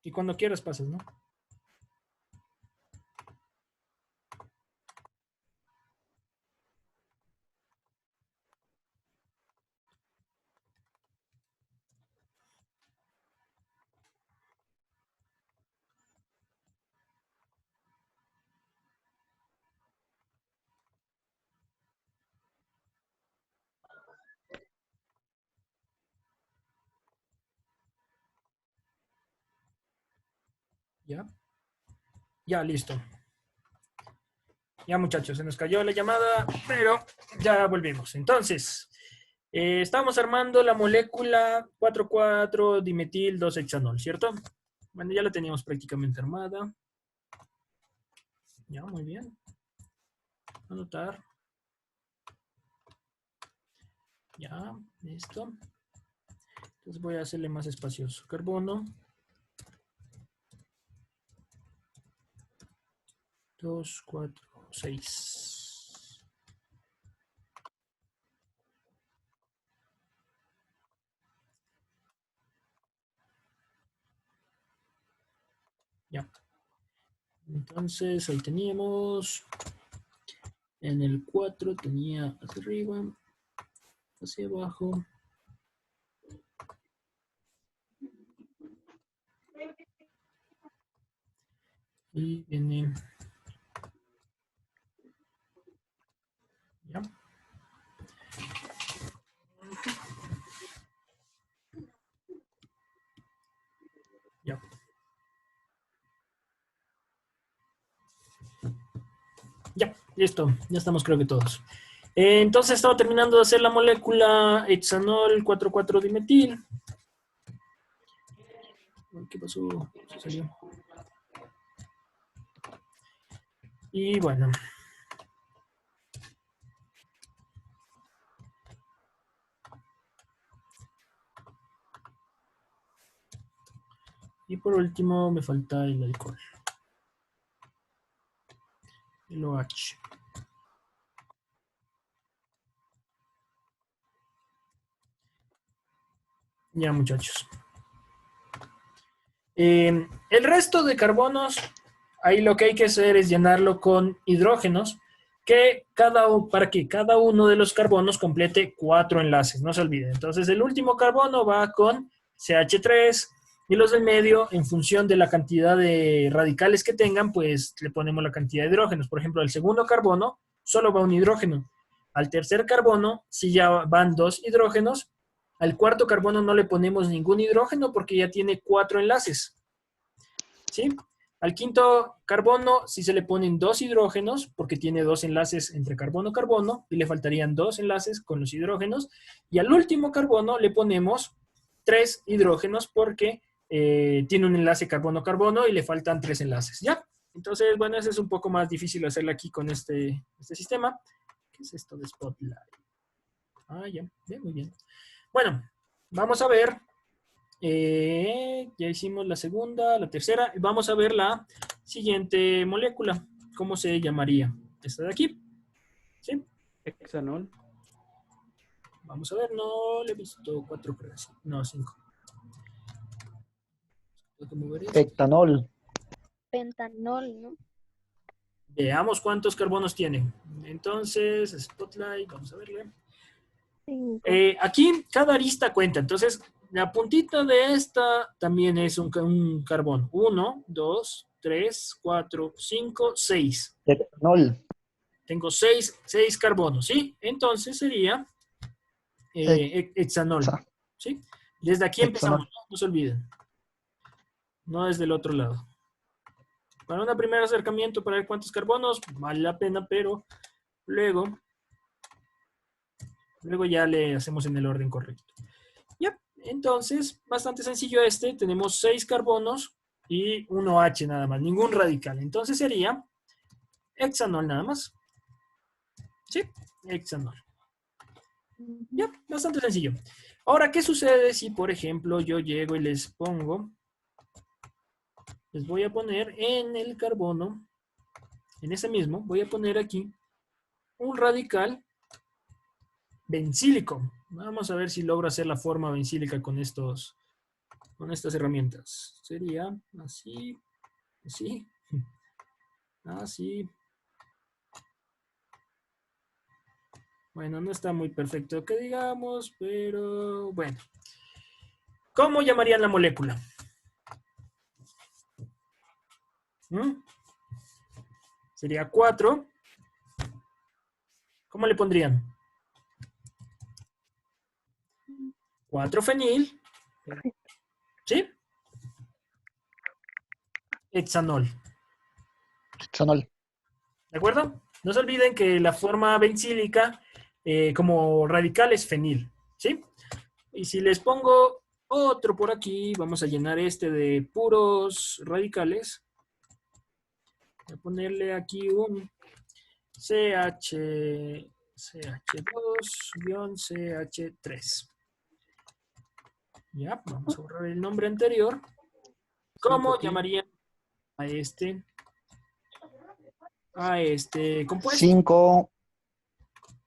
Y cuando quieras pasas, ¿no? ¿Ya? Ya, listo. Ya, muchachos, se nos cayó la llamada, pero ya volvimos. Entonces, estamos armando la molécula 4,4-dimetil-2-hexanol, ¿cierto? Bueno, ya la teníamos prácticamente armada. Ya, muy bien. Anotar. Ya, listo. Entonces voy a hacerle más espacioso. Carbono. 2, 4, 6. Ya. Entonces ahí teníamos. En el 4 tenía hacia arriba, hacia abajo. Y viene. Ya. Ya. Ya, listo. Ya estamos creo que todos. Entonces estaba terminando de hacer la molécula hexanol 4,4-dimetil. ¿Qué pasó? Se salió. Y bueno. Y por último me falta el alcohol. El OH. Ya, muchachos. El resto de carbonos, ahí lo que hay que hacer es llenarlo con hidrógenos, para que cada uno de los carbonos complete 4 enlaces, no se olviden. Entonces el último carbono va con CH3 y los del medio, en función de la cantidad de radicales que tengan, pues le ponemos la cantidad de hidrógenos. Por ejemplo, al segundo carbono solo va un hidrógeno. Al tercer carbono, si ya van 2 hidrógenos. Al cuarto carbono no le ponemos ningún hidrógeno porque ya tiene 4 enlaces. ¿Sí? Al quinto carbono sí se le ponen 2 hidrógenos porque tiene 2 enlaces entre carbono-carbono y le faltarían 2 enlaces con los hidrógenos. Y al último carbono le ponemos 3 hidrógenos porque tiene un enlace carbono-carbono y le faltan 3 enlaces. ¿Ya? Entonces, bueno, ese es un poco más difícil hacerlo aquí con este sistema. ¿Qué es esto de Spotlight? Ah, ya, bien, muy bien. Bueno, vamos a ver. Ya hicimos la segunda, la tercera. Vamos a ver la siguiente molécula. ¿Cómo se llamaría? Esta de aquí. ¿Sí? Hexanol. Vamos a ver, no le he visto 4, creo. No, 5. Hectanol. Pentanol, ¿no? Veamos cuántos carbonos tiene. Entonces, Spotlight, vamos a verle. 5. Aquí cada arista cuenta. Entonces, la puntita de esta también es un carbón. 1, 2, 3, 4, 5, 6. Hectanol. Tengo 6 carbonos, ¿sí? Entonces sería hexanol, ¿sí? Desde aquí empezamos, Hexanol. no se olviden. No desde el otro lado. Para un primer acercamiento, para ver cuántos carbonos, vale la pena, pero luego ya le hacemos en el orden correcto. Ya, entonces, bastante sencillo este. Tenemos 6 carbonos y 1 OH nada más, ningún radical. Entonces sería hexanol nada más. ¿Sí? Hexanol. Ya, bastante sencillo. Ahora, ¿qué sucede si, por ejemplo, yo llego y les pongo, les voy a poner en el carbono, en ese mismo, voy a poner aquí un radical bencílico. Vamos a ver si logro hacer la forma bencílica con estos con estas herramientas. Sería así, así, así. Bueno, no está muy perfecto que digamos, pero bueno. ¿Cómo llamarían la molécula? ¿Mm? Sería 4. ¿Cómo le pondrían? 4-fenil. ¿Sí? Hexanol. Hexanol. ¿De acuerdo? No se olviden que la forma bencílica como radical es fenil. ¿Sí? Y si les pongo otro por aquí, vamos a llenar este de puros radicales. Voy a ponerle aquí un CH2-CH3. Ya, vamos a borrar el nombre anterior. ¿Cómo llamarían a este compuesto? 5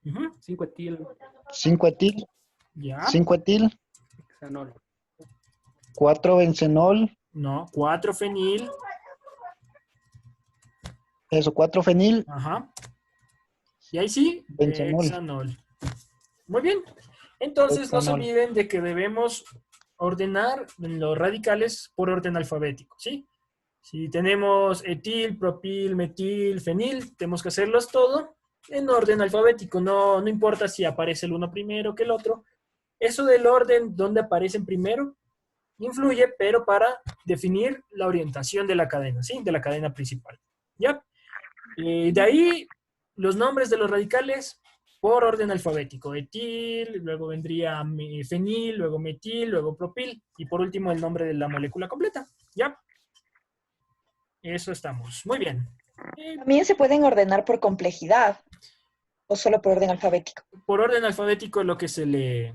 Ujú. 5-etil 5-etil. Ya, 5-etil. hexanol. 4-bencenol. no, 4-fenil. Eso, 4-fenil. Ajá. Y ahí sí, Bencenol. hexanol. Muy bien. Entonces, no se Hexanol. olviden de que debemos ordenar los radicales por orden alfabético, ¿sí? Si tenemos etil, propil, metil, fenil, tenemos que hacerlos todo en orden alfabético. No importa si aparece el uno primero que el otro. Eso del orden donde aparecen primero influye, pero para definir la orientación de la cadena, ¿sí? De la cadena principal. ¿Ya? De ahí, los nombres de los radicales por orden alfabético. Etil, luego vendría fenil, luego metil, luego propil, y por último el nombre de la molécula completa. ¿Ya? Eso estamos. Muy bien. También se pueden ordenar por complejidad o solo por orden alfabético. Por orden alfabético es lo que se le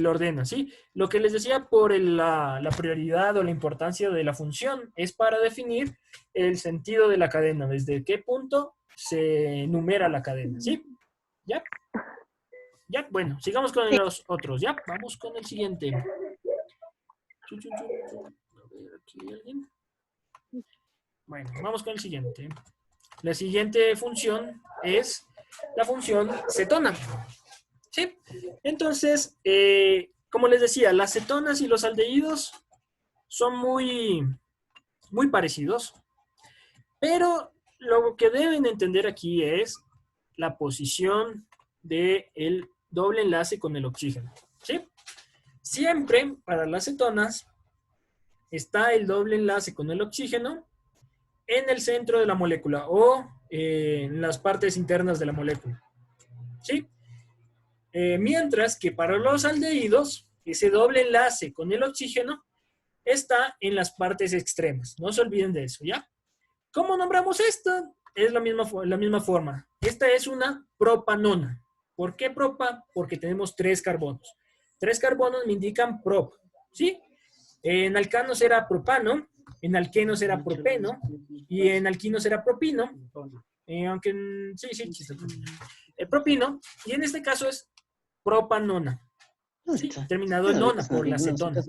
ordena, ¿sí? Lo que les decía por la prioridad o la importancia de la función es para definir el sentido de la cadena, desde qué punto se numera la cadena, ¿sí? ¿Ya? Ya, bueno, sigamos con los otros, ¿ya? Vamos con el siguiente. A ver, aquí hay alguien. Bueno, vamos con el siguiente. La siguiente función es la función cetona. ¿Sí? Entonces, como les decía, las cetonas y los aldehídos son muy parecidos, pero lo que deben entender aquí es la posición del doble enlace con el oxígeno. ¿Sí? Siempre para las cetonas está el doble enlace con el oxígeno en el centro de la molécula o en las partes internas de la molécula. ¿Sí? Mientras que para los aldehídos, ese doble enlace con el oxígeno está en las partes extremas. No se olviden de eso, ¿ya? ¿Cómo nombramos esto? Es la misma forma. Esta es una propanona. ¿Por qué propa? Porque tenemos 3 carbonos. 3 carbonos me indican prop, ¿sí? En alcanos era propano, en alquenos era propeno y en alquinos era propino. Aunque sí, propino. Y en este caso es propanona. ¿Sí? Terminado en nona por la cetona.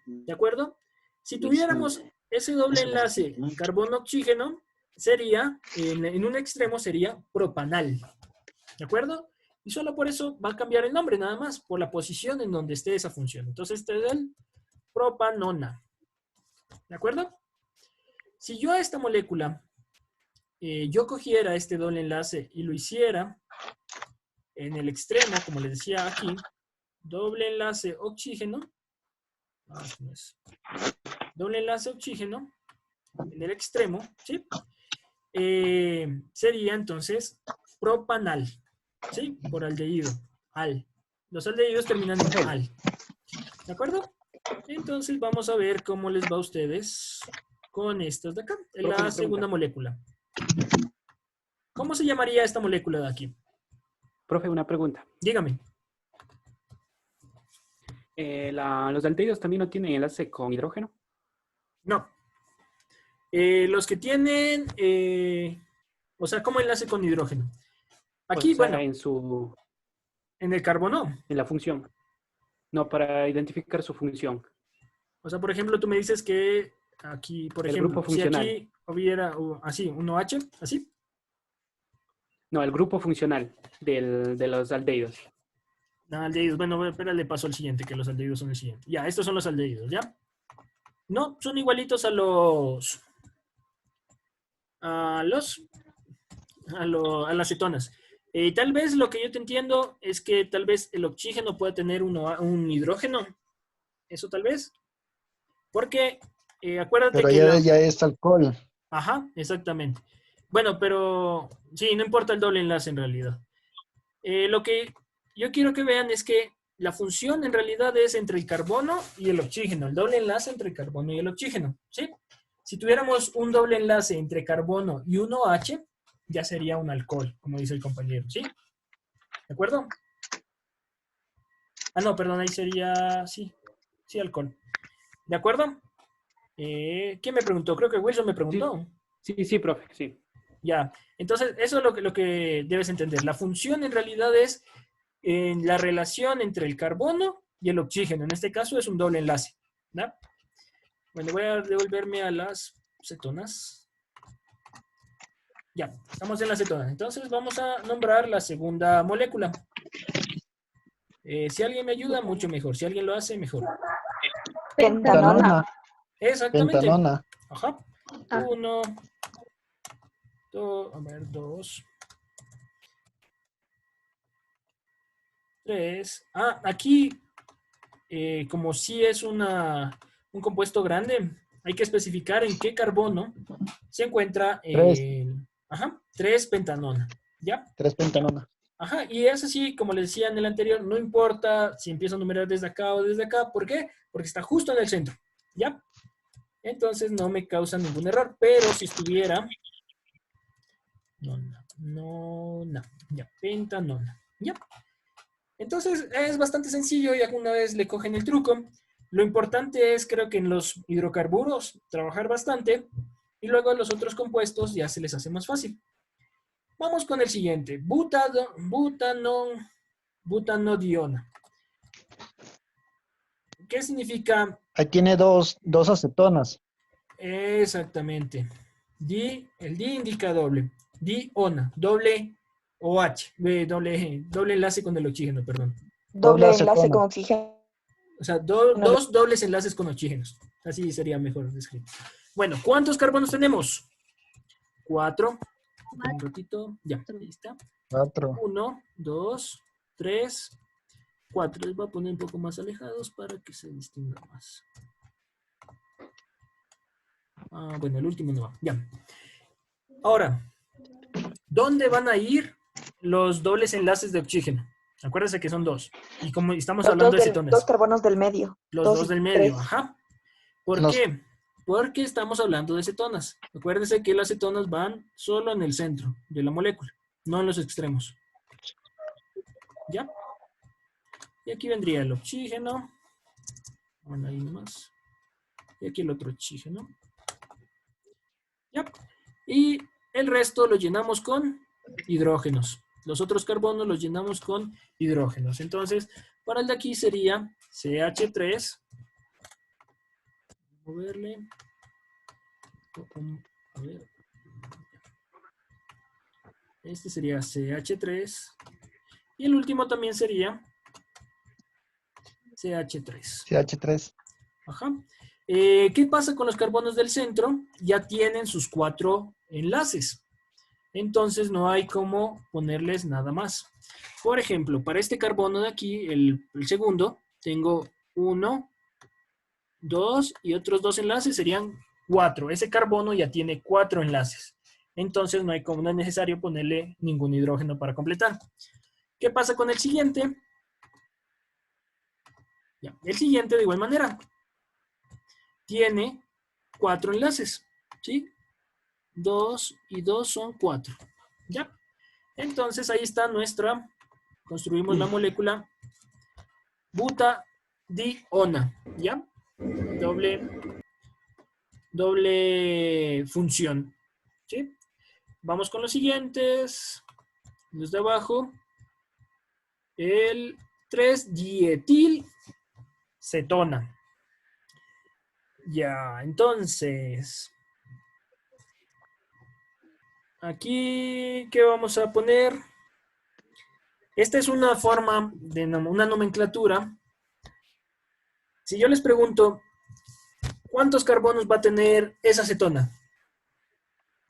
¿De acuerdo? Si tuviéramos ese doble enlace carbono-oxígeno, sería, en un extremo sería propanal. ¿De acuerdo? Y solo por eso va a cambiar el nombre, nada más, por la posición en donde esté esa función. Entonces, este es el propanona. ¿De acuerdo? Si yo a esta molécula, yo cogiera este doble enlace y lo hiciera en el extremo, como les decía aquí, doble enlace oxígeno, doble enlace oxígeno en el extremo, ¿sí? Sería entonces propanal, ¿sí? Por aldehído, al. Los aldehídos terminan en al. ¿De acuerdo? Entonces vamos a ver cómo les va a ustedes con estas de acá, en la segunda molécula. ¿Cómo se llamaría esta molécula de aquí? Profe, una pregunta. Dígame. ¿Los aldehídos también no tienen enlace con hidrógeno? No. Los que tienen, o sea, ¿cómo enlace con hidrógeno? Aquí, O sea, bueno, en el carbono. en la función. No, para identificar su función. O sea, por ejemplo, tú me dices que aquí, por El ejemplo, grupo si funcional. aquí hubiera así, 1H, así. No, el grupo funcional de los aldehídos. No, aldehídos. Bueno, espera, le paso al siguiente, que los aldehídos son el siguiente. Ya, estos son los aldehídos, ¿ya? No, son igualitos a las cetonas. Tal vez lo que yo te entiendo es que tal vez el oxígeno pueda tener un hidrógeno. Eso tal vez. Porque acuérdate Pero que ya es alcohol. Ajá, exactamente. Bueno, pero sí, no importa el doble enlace en realidad. Lo que yo quiero que vean es que la función en realidad es entre el carbono y el oxígeno, el doble enlace entre el carbono y el oxígeno, ¿sí? Si tuviéramos un doble enlace entre carbono y 1H, ya sería un alcohol, como dice el compañero, ¿sí? ¿De acuerdo? Ah, no, perdón, ahí sería, sí, alcohol. ¿De acuerdo? ¿Quién me preguntó? Creo que Wilson me Sí, preguntó. sí, profe, sí. Ya, entonces eso es lo que debes entender. La función en realidad es la relación entre el carbono y el oxígeno. En este caso es un doble enlace. ¿No? Bueno, voy a devolverme a las cetonas. Ya, estamos en las cetonas. Entonces vamos a nombrar la segunda molécula. Si alguien me ayuda, mucho mejor. Si alguien lo hace, mejor. Pentanona. Exactamente. Pentanona. Ajá. Ah. 1, 2, a ver, 2, 3. Ah, aquí, como si es un compuesto grande, hay que especificar en qué carbono se encuentra Tres. el 3-pentanona. ¿Ya? 3 pentanona. Ajá, y es así, como les decía en el anterior, no importa si empiezo a numerar desde acá o desde acá. ¿Por qué? Porque está justo en el centro. ¿Ya? Entonces no me causa ningún error. Pero si estuviera... No, ya, pentanona. ¿Ya? Entonces es bastante sencillo y alguna vez le cogen el truco. Lo importante es, creo que en los hidrocarburos, trabajar bastante y luego los otros compuestos ya se les hace más fácil. Vamos con el siguiente. Butanodiona. ¿Qué significa? Ahí tiene dos acetonas. Exactamente. El di indica doble. Diona, doble OH, doble enlace con el oxígeno, perdón. Doble Doble enlace acetona. con oxígeno. O sea, dos dobles enlaces con oxígenos. Así sería mejor descrito. Bueno, ¿cuántos carbonos tenemos? 4. Un ratito. Ya, ahí está. 4. 1, 2, 3, 4. Les voy a poner un poco más alejados para que se distinga más. Bueno, el último no va. Ya. Ahora, ¿dónde van a ir los dobles enlaces de oxígeno? Acuérdense que son 2. Y como estamos Los hablando de dos cetonas. carbonos del medio. Los 2 dos y del medio, 3. ajá. ¿Por qué? Porque estamos hablando de cetonas. Acuérdense que las cetonas van solo en el centro de la molécula, no en los extremos. ¿Ya? Y aquí vendría el oxígeno. Bueno, ahí nomás. Y aquí el otro oxígeno. ¿Ya? Y el resto lo llenamos con hidrógenos. Los otros carbonos los llenamos con hidrógenos. Entonces, para el de aquí sería CH3. Moverle. A ver. Este sería CH3. Y el último también sería CH3. CH3. Ajá. ¿Qué pasa con los carbonos del centro? Ya tienen sus 4 enlaces. Entonces no hay cómo ponerles nada más. Por ejemplo, para este carbono de aquí, el segundo, tengo 1, 2 y otros 2 enlaces, serían 4. Ese carbono ya tiene 4 enlaces. Entonces no es necesario ponerle ningún hidrógeno para completar. ¿Qué pasa con el siguiente? Ya, el siguiente de igual manera tiene 4 enlaces, ¿sí? 2 y 2 son 4, ¿ya? Entonces ahí está construimos la molécula butadiona, ¿ya? Doble función, ¿sí? Vamos con los siguientes, los de abajo. El 3-dietilcetona. Ya, entonces, aquí, ¿qué vamos a poner? Esta es una forma de una nomenclatura. Si yo les pregunto, ¿cuántos carbonos va a tener esa cetona?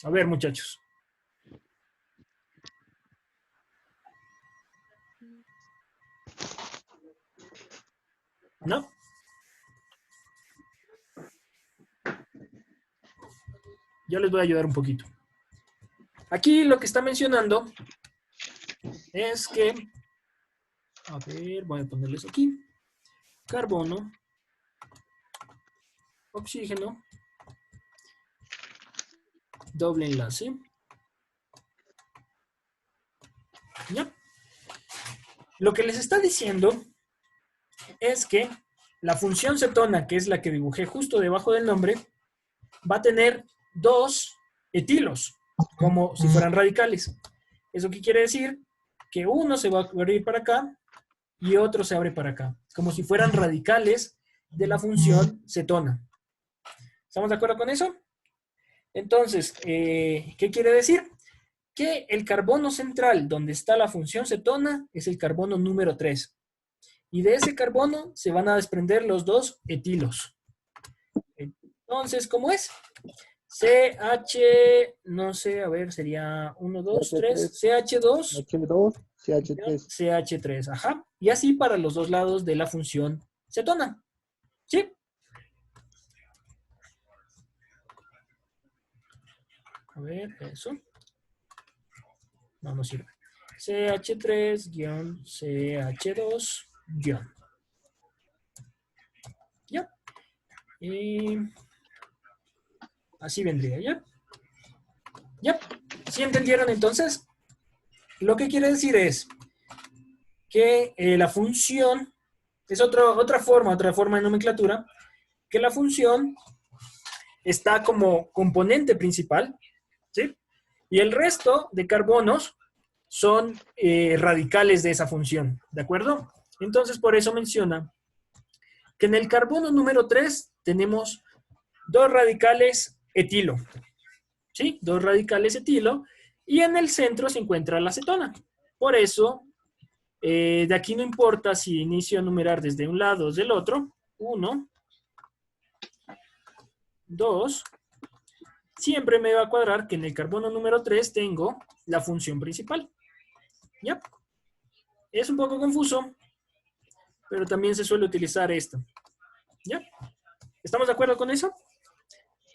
A ver, muchachos. ¿No? Yo les voy a ayudar un poquito. Aquí lo que está mencionando es que, a ver, voy a ponerles aquí, carbono, oxígeno, doble enlace. ¿Ya? Lo que les está diciendo es que la función cetona, que es la que dibujé justo debajo del nombre, va a tener dos etilos, como si fueran radicales. ¿Eso qué quiere decir? Que uno se va a abrir para acá y otro se abre para acá, como si fueran radicales de la función cetona. ¿Estamos de acuerdo con eso? Entonces, ¿qué quiere decir? Que el carbono central, donde está la función cetona, es el carbono número 3. Y de ese carbono se van a desprender los dos etilos. Entonces, ¿cómo es? CH, no sé, a ver, sería 1, 2, 3, CH2, H2, CH3. CH3, ajá. Y así para los dos lados de la función cetona. ¿Sí? A ver, eso. No, no sirve. CH3-CH2- ¿ya? Y así vendría, ¿ya? ¿Ya? ¿Sí entendieron entonces? Lo que quiere decir es que la función es otra forma de nomenclatura, que la función está como componente principal, ¿sí? Y el resto de carbonos son radicales de esa función, ¿de acuerdo? Entonces, por eso menciona que en el carbono número 3 tenemos dos radicales etilo, ¿sí? Dos radicales etilo, y en el centro se encuentra la cetona. Por eso, de aquí no importa si inicio a numerar desde un lado o del otro, 1, 2, siempre me va a cuadrar que en el carbono número 3 tengo la función principal. ¿Ya? Es un poco confuso, pero también se suele utilizar esto. ¿Ya? ¿Estamos de acuerdo con eso?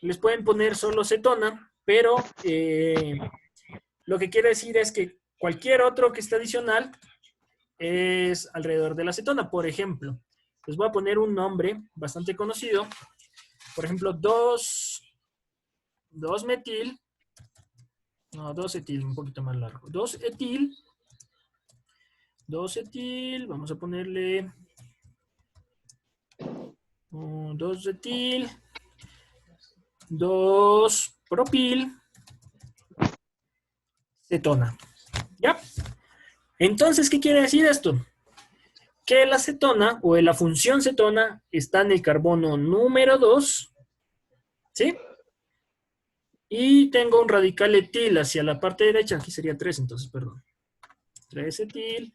Les pueden poner solo cetona, pero lo que quiere decir es que cualquier otro que esté adicional es alrededor de la cetona. Por ejemplo, les voy a poner un nombre bastante conocido. Por ejemplo, 2-metil, no, 2-etil, un poquito más largo. 2-etil, vamos a ponerle 2-etil, 2-propil, cetona. ¿Ya? Entonces, ¿qué quiere decir esto? Que la cetona o la función cetona está en el carbono número 2, ¿sí? Y tengo un radical etil hacia la parte derecha, aquí sería 3, entonces, perdón. 3 etil,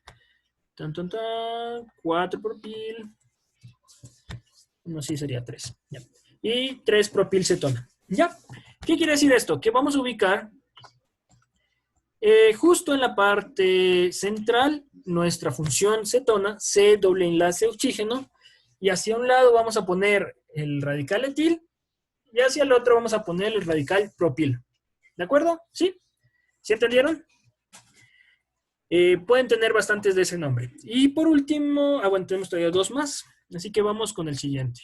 4 propil, no, sí sería 3, ya. Y 3 propil cetona, ¿ya? ¿Qué quiere decir esto? Que vamos a ubicar justo en la parte central nuestra función cetona, C doble enlace oxígeno, y hacia un lado vamos a poner el radical etil, y hacia el otro vamos a poner el radical propil. ¿De acuerdo? ¿Sí? ¿Sí entendieron? Pueden tener bastantes de ese nombre. Y por último, tenemos todavía dos más, así que vamos con el siguiente.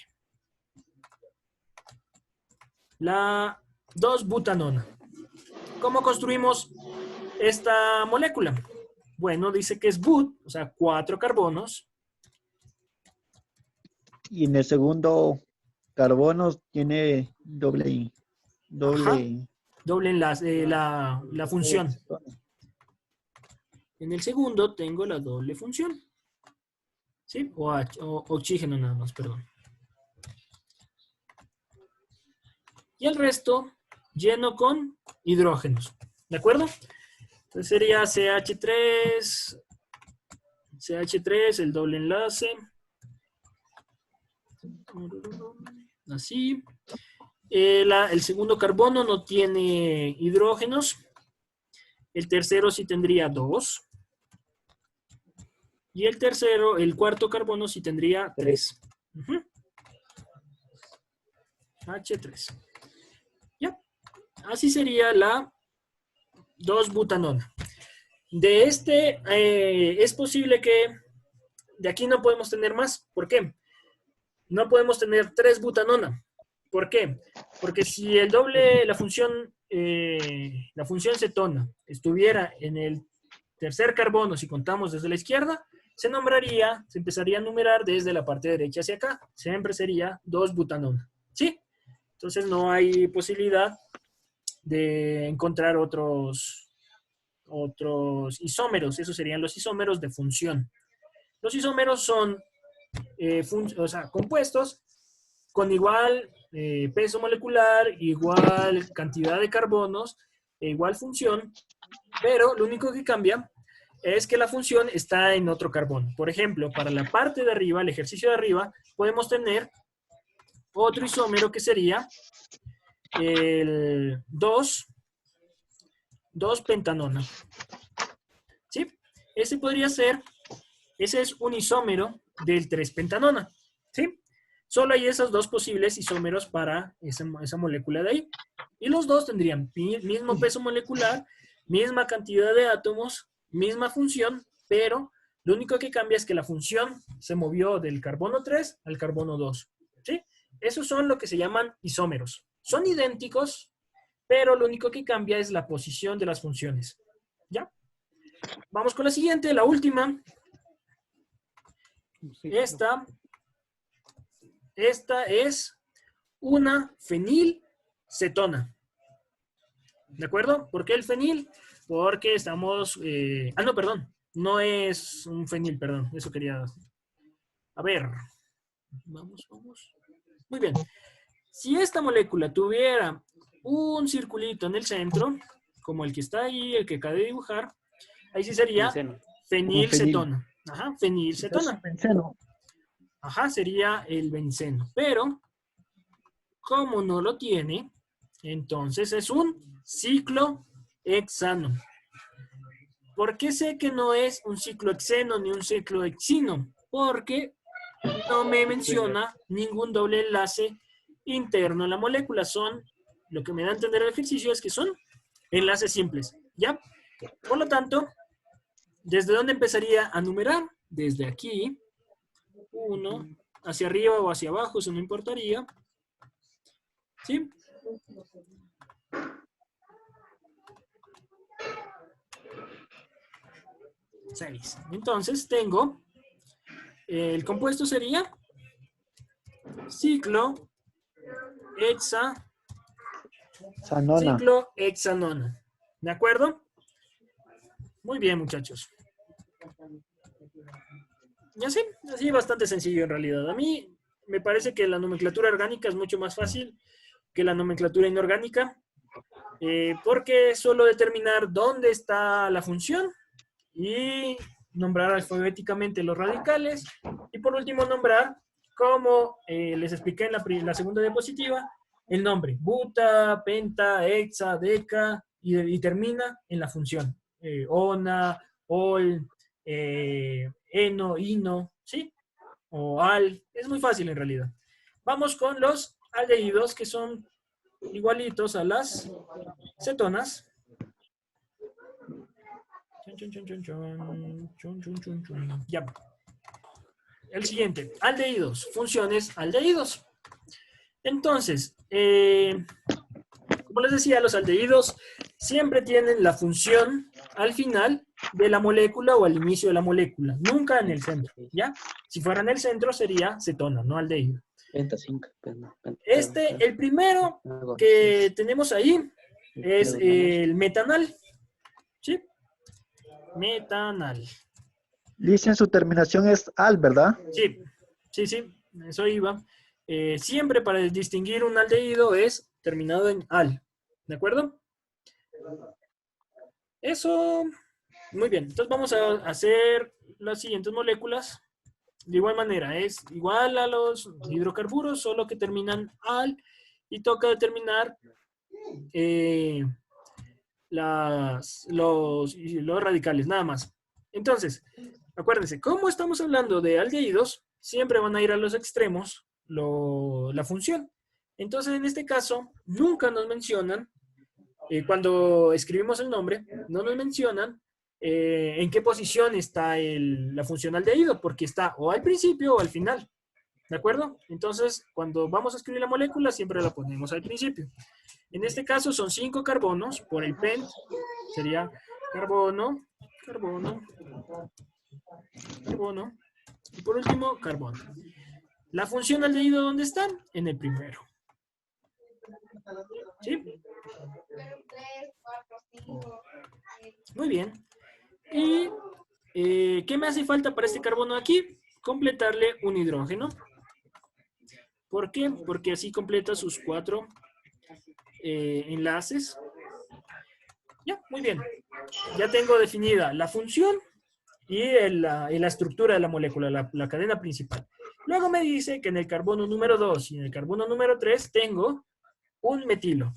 La 2-butanona. ¿Cómo construimos esta molécula? Bueno, dice que es but, o sea, 4 carbonos. Y en el segundo carbono tiene doble Enlace, la función. cetona. En el segundo tengo la doble función. ¿Sí? O oxígeno nada más, perdón. y el resto lleno con hidrógenos. ¿De acuerdo? Entonces sería CH3, el doble enlace. Así. El segundo carbono no tiene hidrógenos. El tercero sí tendría 2. Y el cuarto carbono sí tendría 3. H3. Ya. Así sería la 2-butanona. De es posible que de aquí no podemos tener más. ¿Por qué? No podemos tener 3-butanona. ¿Por qué? Porque si la función cetona estuviera en el tercer carbono, si contamos desde la izquierda, se empezaría a numerar desde la parte derecha hacia acá. Siempre sería 2-butanona. ¿Sí? Entonces no hay posibilidad de encontrar otros isómeros. Esos serían los isómeros de función. Los isómeros son compuestos con igual peso molecular, igual cantidad de carbonos, e igual función, pero lo único que cambia es que la función está en otro carbono. Por ejemplo, para la parte de arriba, el ejercicio de arriba, podemos tener otro isómero que sería el 2-pentanona. ¿Sí? Ese es un isómero del 3-pentanona. ¿Sí? Solo hay esos dos posibles isómeros para esa molécula de ahí. Y los dos tendrían mismo peso molecular, misma cantidad de átomos, misma función, pero lo único que cambia es que la función se movió del carbono 3 al carbono 2. ¿Sí? Esos son lo que se llaman isómeros. Son idénticos, pero lo único que cambia es la posición de las funciones. ¿Ya? Vamos con la siguiente, la última. Esta es una fenilcetona. ¿De acuerdo? ¿Por qué el fenil? Porque estamos... no, perdón. No es un fenil, perdón. Eso quería... A ver. Vamos. Muy bien. Si esta molécula tuviera un circulito en el centro, como el que está ahí, el que acabo de dibujar, ahí sí sería fenilcetona. Ajá, fenilcetona. Ajá, sería el benceno. Pero, como no lo tiene, entonces es un ciclohexano. ¿Por qué sé que no es un ciclohexeno ni un ciclohexino? Porque no me menciona ningún doble enlace interno en la molécula. Lo que me da a entender el ejercicio es que son enlaces simples. ¿Ya? Por lo tanto, ¿desde dónde empezaría a numerar? Desde aquí. 1, hacia arriba o hacia abajo, eso no importaría. ¿Sí? Seis. Entonces tengo, el compuesto sería ciclohexanona. ¿De acuerdo? Muy bien, muchachos. Y así bastante sencillo en realidad. A mí me parece que la nomenclatura orgánica es mucho más fácil que la nomenclatura inorgánica, porque es solo determinar dónde está la función y nombrar alfabéticamente los radicales, y por último nombrar, como les expliqué en la segunda diapositiva, el nombre, buta, penta, hexa, deca, y termina en la función. Ona, ol, eno, ino, ¿sí? O al. Es muy fácil en realidad. Vamos con los aldehídos, que son igualitos a las cetonas. Ya. El siguiente, aldehídos, funciones aldehídos. Entonces, como les decía, los aldehídos siempre tienen la función al final de la molécula o al inicio de la molécula, nunca en el centro, ¿ya? Si fuera en el centro sería cetona, no aldehído. El primero que tenemos ahí es el metanal, ¿sí? Metanal. Dicen su terminación es al, ¿verdad? Sí, eso iba. Siempre para distinguir un aldehído es terminado en al. ¿De acuerdo? Eso, muy bien. Entonces vamos a hacer las siguientes moléculas. De igual manera, es igual a los hidrocarburos, solo que terminan al y toca determinar los radicales, nada más. Entonces, acuérdense, como estamos hablando de aldehídos, siempre van a ir a los extremos la función. Entonces, en este caso, nunca nos mencionan, cuando escribimos el nombre, no nos mencionan en qué posición está la función aldehído, porque está o al principio o al final. ¿De acuerdo? Entonces, cuando vamos a escribir la molécula, siempre la ponemos al principio. En este caso son 5 carbonos por el pent. Sería carbono, carbono, carbono. Y por último, carbono. La función aldehído, ¿dónde está? En el primero. ¿Sí? Muy bien. ¿Y qué me hace falta para este carbono aquí? Completarle un hidrógeno. ¿Por qué? Porque así completa sus 4 enlaces. Ya, muy bien. Ya tengo definida la función y la estructura de la molécula, la cadena principal. Luego me dice que en el carbono número 2 y en el carbono número 3 tengo un metilo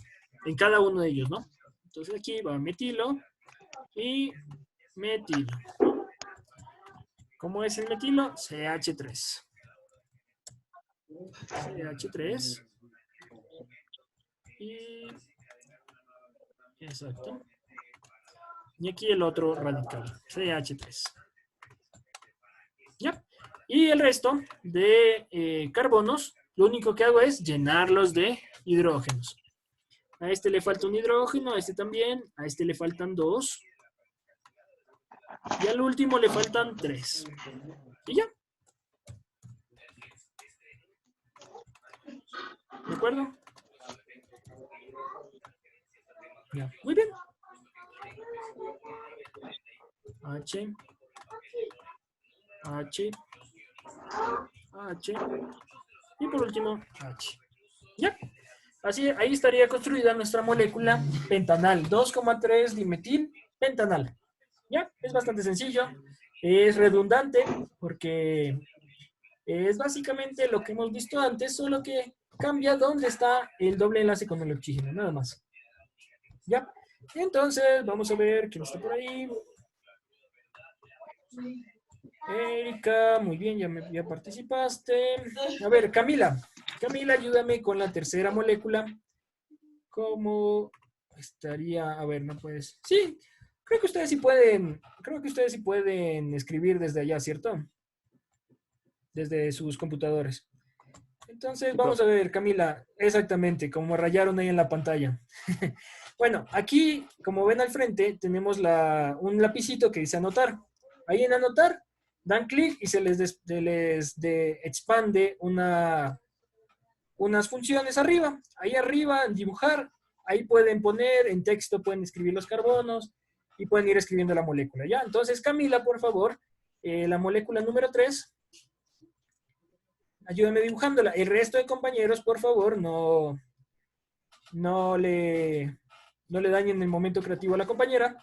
en cada uno de ellos, ¿no? Entonces aquí va metilo y metilo. ¿Cómo es el metilo? CH3. CH3. Y... exacto. Y aquí el otro radical, CH3. ¿Ya? Y el resto de carbonos, lo único que hago es llenarlos de hidrógenos. A este le falta un hidrógeno, a este también, a este le faltan 2. Y al último le faltan 3. Y ya. ¿De acuerdo? Ya. Muy bien. H, H, H, y por último H. Ya. Así, ahí estaría construida nuestra molécula pentanal, 2,3 dimetil pentanal. Ya, es bastante sencillo, es redundante porque es básicamente lo que hemos visto antes, solo que cambia dónde está el doble enlace con el oxígeno, nada más. Ya, entonces vamos a ver quién está por ahí. Erika, muy bien, ya participaste. A ver, Camila. Camila, ayúdame con la tercera molécula. ¿Cómo estaría? A ver, no puedes. Sí, creo que ustedes sí pueden escribir desde allá, ¿cierto? Desde sus computadores. Entonces, vamos a ver, Camila, exactamente, como rayaron ahí en la pantalla. Bueno, aquí, como ven al frente, tenemos un lapicito que dice anotar. Ahí en anotar, dan clic y se les expande unas funciones arriba. Ahí arriba, en dibujar, ahí pueden poner, en texto pueden escribir los carbonos y pueden ir escribiendo la molécula, ¿ya? Entonces, Camila, por favor, la molécula número 3, ayúdame dibujándola. El resto de compañeros, por favor, no le dañen el momento creativo a la compañera.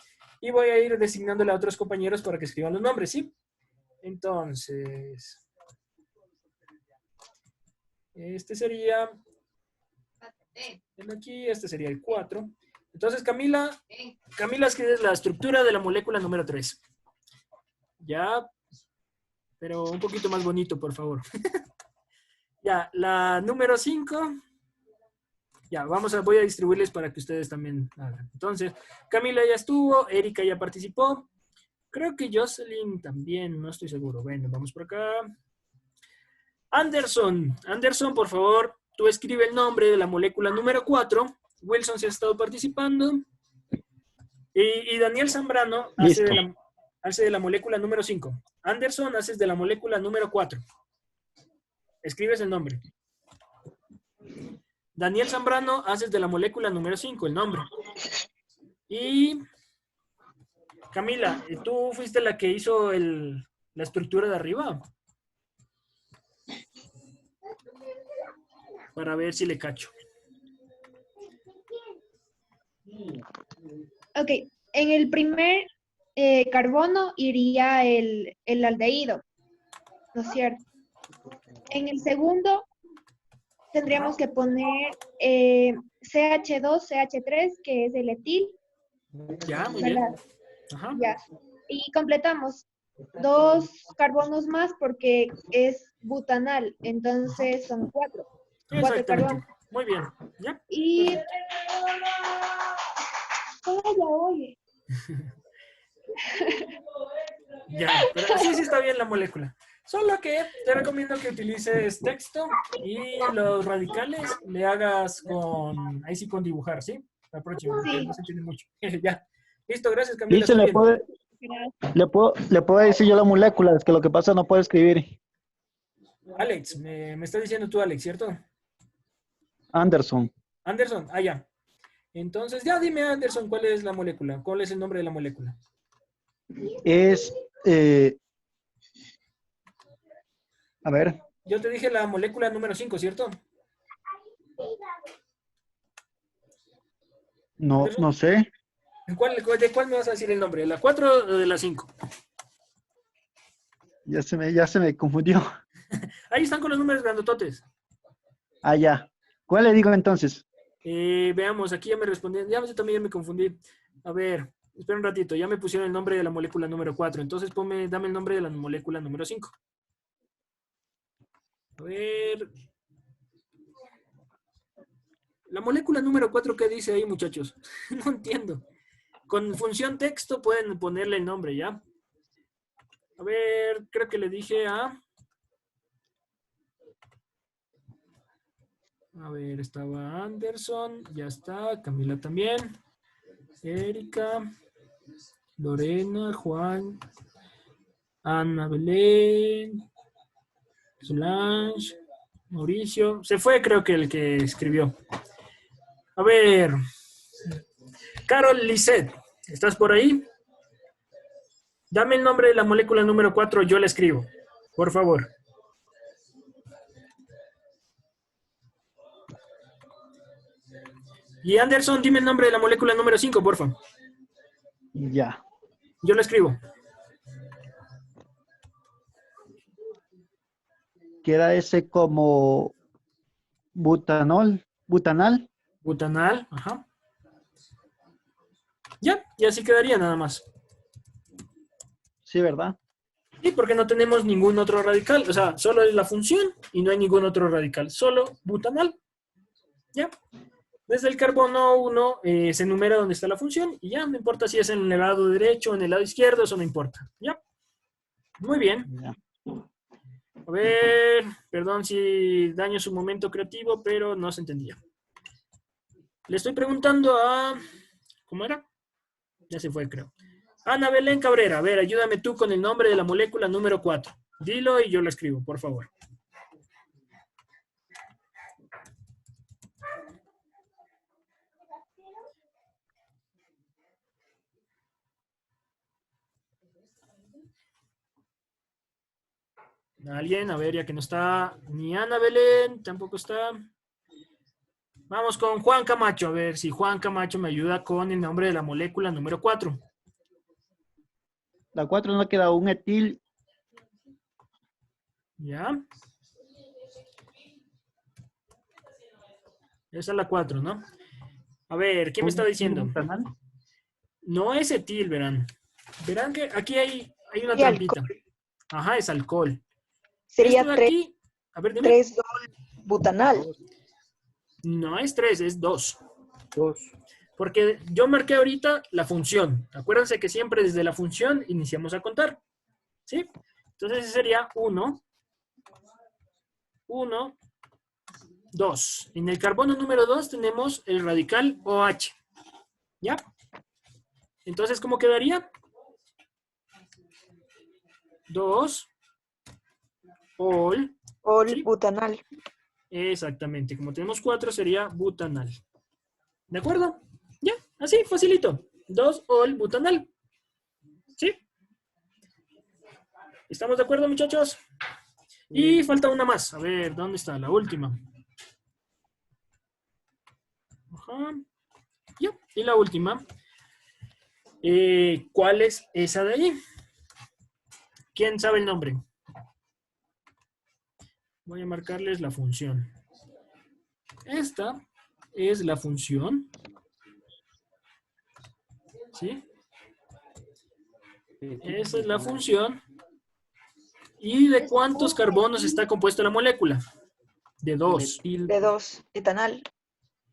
Y voy a ir designándole a otros compañeros para que escriban los nombres, ¿sí? Entonces, este sería el de aquí, este sería el 4. Entonces, Camila escribe la estructura de la molécula número 3. Ya, pero un poquito más bonito, por favor. Ya, la número 5. Ya, voy a distribuirles para que ustedes también hagan. Entonces, Camila ya estuvo, Erika ya participó. Creo que Jocelyn también, no estoy seguro. Bueno, vamos por acá. Anderson, por favor, tú escribe el nombre de la molécula número 4. Wilson se ha estado participando. Y Daniel Zambrano hace de la molécula número 5. Anderson, haces de la molécula número 4. Escribes el nombre. Daniel Zambrano, haces de la molécula número 5, el nombre. Y Camila, ¿tú fuiste la que hizo la estructura de arriba? Para ver si le cacho. Ok, en el primer carbono iría el aldehído, ¿no es cierto? En el segundo tendríamos que poner CH2, CH3, que es el etil, Ya, muy bien. ¿verdad? Ajá. Ya. Y completamos 2 carbonos más porque es butanal, entonces son 4. 4 Exactamente. carbonos. Muy bien. Ya. Y... Oye, oye. Ya, pero así sí está bien la molécula. Solo que te recomiendo que utilices texto y los radicales le hagas con, ahí sí con dibujar, ¿sí? La próxima, porque Sí. no se entiende mucho. Ya. Listo, gracias Camila, Dice, está bien. Gracias. le puedo decir yo la molécula, es que lo que pasa no puedo escribir. Alex, me estás diciendo tú Alex, ¿cierto? Anderson. Anderson, ya. Entonces, ya dime Anderson, ¿cuál es la molécula? ¿Cuál es el nombre de la molécula? Es, a ver, Yo te dije la molécula número 5, ¿cierto? no, Anderson, no sé. ¿de cuál me vas a decir el nombre? ¿De la 4 o de la 5? Ya se me confundió. Ahí están con los números grandototes. Ah, ya. ¿Cuál le digo entonces? Veamos, aquí ya me respondieron. Ya yo también ya me confundí. A ver, espera un ratito. Ya me pusieron el nombre de la molécula número 4. Entonces dame el nombre de la molécula número 5. A ver. La molécula número 4, ¿qué dice ahí, muchachos? No entiendo. Con función texto pueden ponerle el nombre, ¿ya? A ver, creo que le dije a... A ver, estaba Anderson, ya está, Camila también, Erika, Lorena, Juan, Ana Belén, Solange, Mauricio. Se fue, creo que el que escribió. A ver, Carol Lisset, ¿estás por ahí? Dame el nombre de la molécula número 4, yo la escribo, por favor. Y Anderson, dime el nombre de la molécula número 5, por favor. Ya. Yo la escribo. Queda ese como butanol, butanal. Butanal, ajá. Ya, y así quedaría nada más. Sí, ¿verdad? Sí, porque no tenemos ningún otro radical. O sea, solo es la función y no hay ningún otro radical. Solo butanal. Ya. Desde el carbono 1 se enumera dónde está la función y ya, no importa si es en el lado derecho o en el lado izquierdo, eso no importa. Ya. Muy bien. Ya. A ver, perdón si daño su momento creativo, pero no se entendía. Le estoy preguntando a... ¿Cómo era? Ya se fue, creo. Ana Belén Cabrera, a ver, ayúdame tú con el nombre de la molécula número 4. Dilo y yo lo escribo, por favor. ¿Alguien? A ver, ya que no está ni Ana Belén, tampoco está. Vamos con Juan Camacho, a ver si Juan Camacho me ayuda con el nombre de la molécula número 4. La 4 no queda un etil. ¿Ya? Esa es la 4, ¿no? A ver, ¿qué me está diciendo? Butanal. No es etil, verán. Verán que aquí hay una Y trampita. alcohol. Ajá, es alcohol. Sería Esto de aquí, a ver, dime. 3-2-butanal. No es 3, es 2. 2. Porque yo marqué ahorita la función. Acuérdense que siempre desde la función iniciamos a contar. ¿Sí? Entonces ese sería 1, 1, 2. En el carbono número 2 tenemos el radical OH. ¿Ya? Entonces, ¿cómo quedaría? 2, ol. ¿Sí? Butanal. Exactamente. Como tenemos 4, sería butanal. ¿De acuerdo? Ya, así, facilito. 2 ol butanal. ¿Sí? ¿Estamos de acuerdo, muchachos? Y falta una más. A ver, ¿dónde está? La última. Ajá. Ya. Y la última. ¿Cuál es esa de allí? ¿Quién sabe el nombre? Voy a marcarles la función. Esta es la función. ¿Sí? Esa es la función. ¿Y de cuántos carbonos está compuesta la molécula? De 2. De 2, etanal.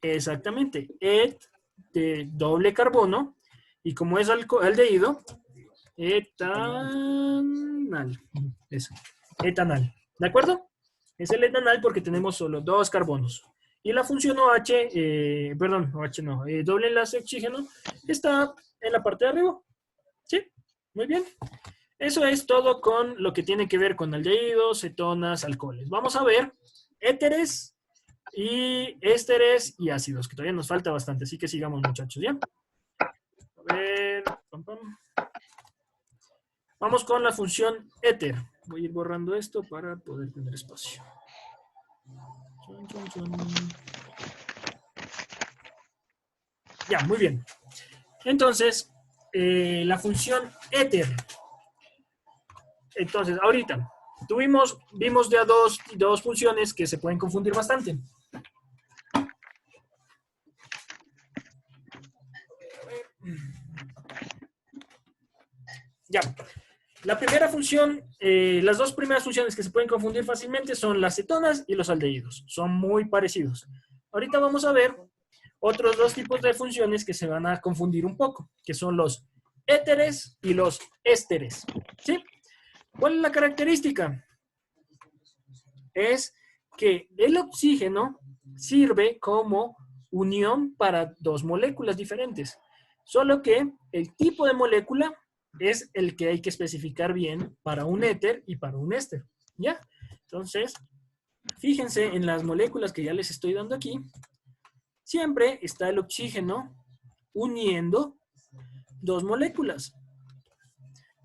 Exactamente. Et de doble carbono. Y como es aldehído, etanal. Eso. Etanal. ¿De acuerdo? Es el etanal porque tenemos solo 2 carbonos. Y la función OH, perdón, OH no, doble enlace oxígeno está en la parte de arriba. ¿Sí? Muy bien. Eso es todo con lo que tiene que ver con aldehídos, cetonas, alcoholes. Vamos a ver éteres y ésteres y ácidos, que todavía nos falta bastante, así que sigamos, muchachos, ¿ya? A ver, pam, pam. Vamos con la función éter. Voy a ir borrando esto para poder tener espacio. Chun, chun, chun. Ya, muy bien. Entonces, la función éter. Entonces, ahorita, vimos ya dos funciones que se pueden confundir bastante. Ya. La primera función, las dos primeras funciones que se pueden confundir fácilmente son las cetonas y los aldehídos. Son muy parecidos. Ahorita vamos a ver otros dos tipos de funciones que se van a confundir un poco, que son los éteres y los ésteres. ¿Sí? ¿Cuál es la característica? Es que el oxígeno sirve como unión para dos moléculas diferentes. Solo que el tipo de molécula es el que hay que especificar bien para un éter y para un éster. ¿Ya? Entonces, fíjense en las moléculas que ya les estoy dando aquí. Siempre está el oxígeno uniendo dos moléculas.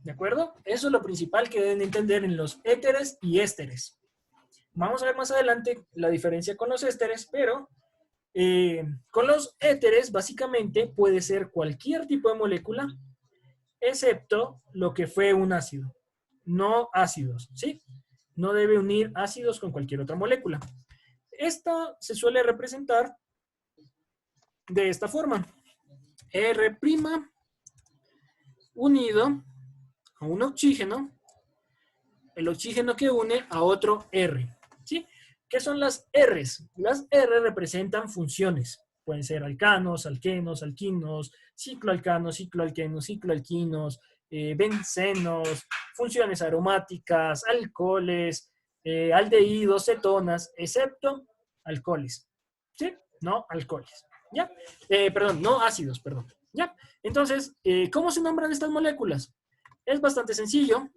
¿De acuerdo? Eso es lo principal que deben entender en los éteres y ésteres. Vamos a ver más adelante la diferencia con los ésteres, pero con los éteres básicamente puede ser cualquier tipo de molécula, excepto lo que fue un ácido. No ácidos, ¿sí? No debe unir ácidos con cualquier otra molécula. Esto se suele representar de esta forma. R' unido a un oxígeno, el oxígeno que une a otro R. ¿Sí? ¿Qué son las R's? Las R representan funciones. Pueden ser alcanos, alquenos, alquinos, cicloalcanos, cicloalquenos, cicloalquinos, bencenos, funciones aromáticas, alcoholes, aldehídos, cetonas, excepto alcoholes. ¿Sí? No alcoholes. ¿Ya? Perdón, no ácidos, perdón. ¿Ya? Entonces, ¿cómo se nombran estas moléculas? Es bastante sencillo.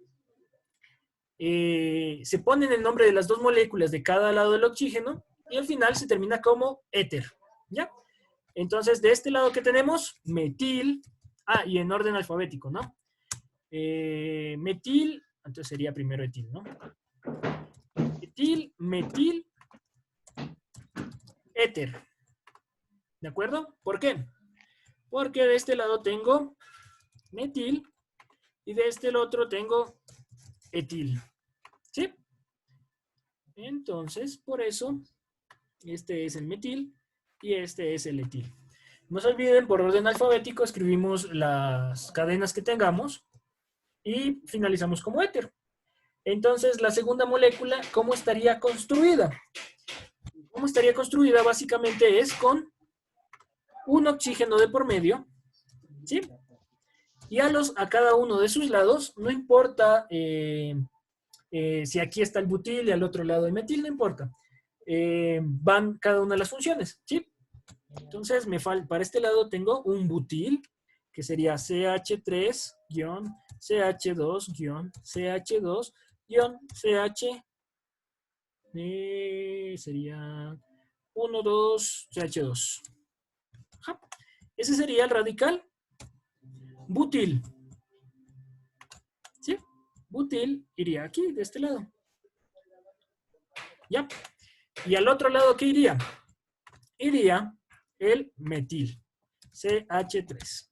Se ponen el nombre de las dos moléculas de cada lado del oxígeno y al final se termina como éter. ¿Ya? Entonces, de este lado que tenemos, metil, y en orden alfabético, ¿no? Metil, entonces sería primero etil, ¿no? Etil, metil, éter. ¿De acuerdo? ¿Por qué? Porque de este lado tengo metil y de este otro tengo etil. ¿Sí? Entonces, por eso, este es el metil y este es el etil. No se olviden, por orden alfabético escribimos las cadenas que tengamos y finalizamos como éter. Entonces, la segunda molécula, ¿cómo estaría construida? ¿Cómo estaría construida? Básicamente es con un oxígeno de por medio, ¿sí? Y a cada uno de sus lados, no importa si aquí está el butil y al otro lado el metil, no importa. Van cada una de las funciones, ¿sí? Entonces, para este lado tengo un butil, que sería CH3-CH2-CH2-CH, sería 1, 2, CH2. Ajá. Ese sería el radical butil. ¿Sí? Butil iría aquí, de este lado. ¿Ya? Y al otro lado, ¿qué iría? Iría el metil. CH3.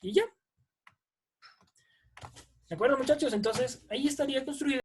Y ya. ¿De acuerdo, muchachos? Entonces, ahí estaría construido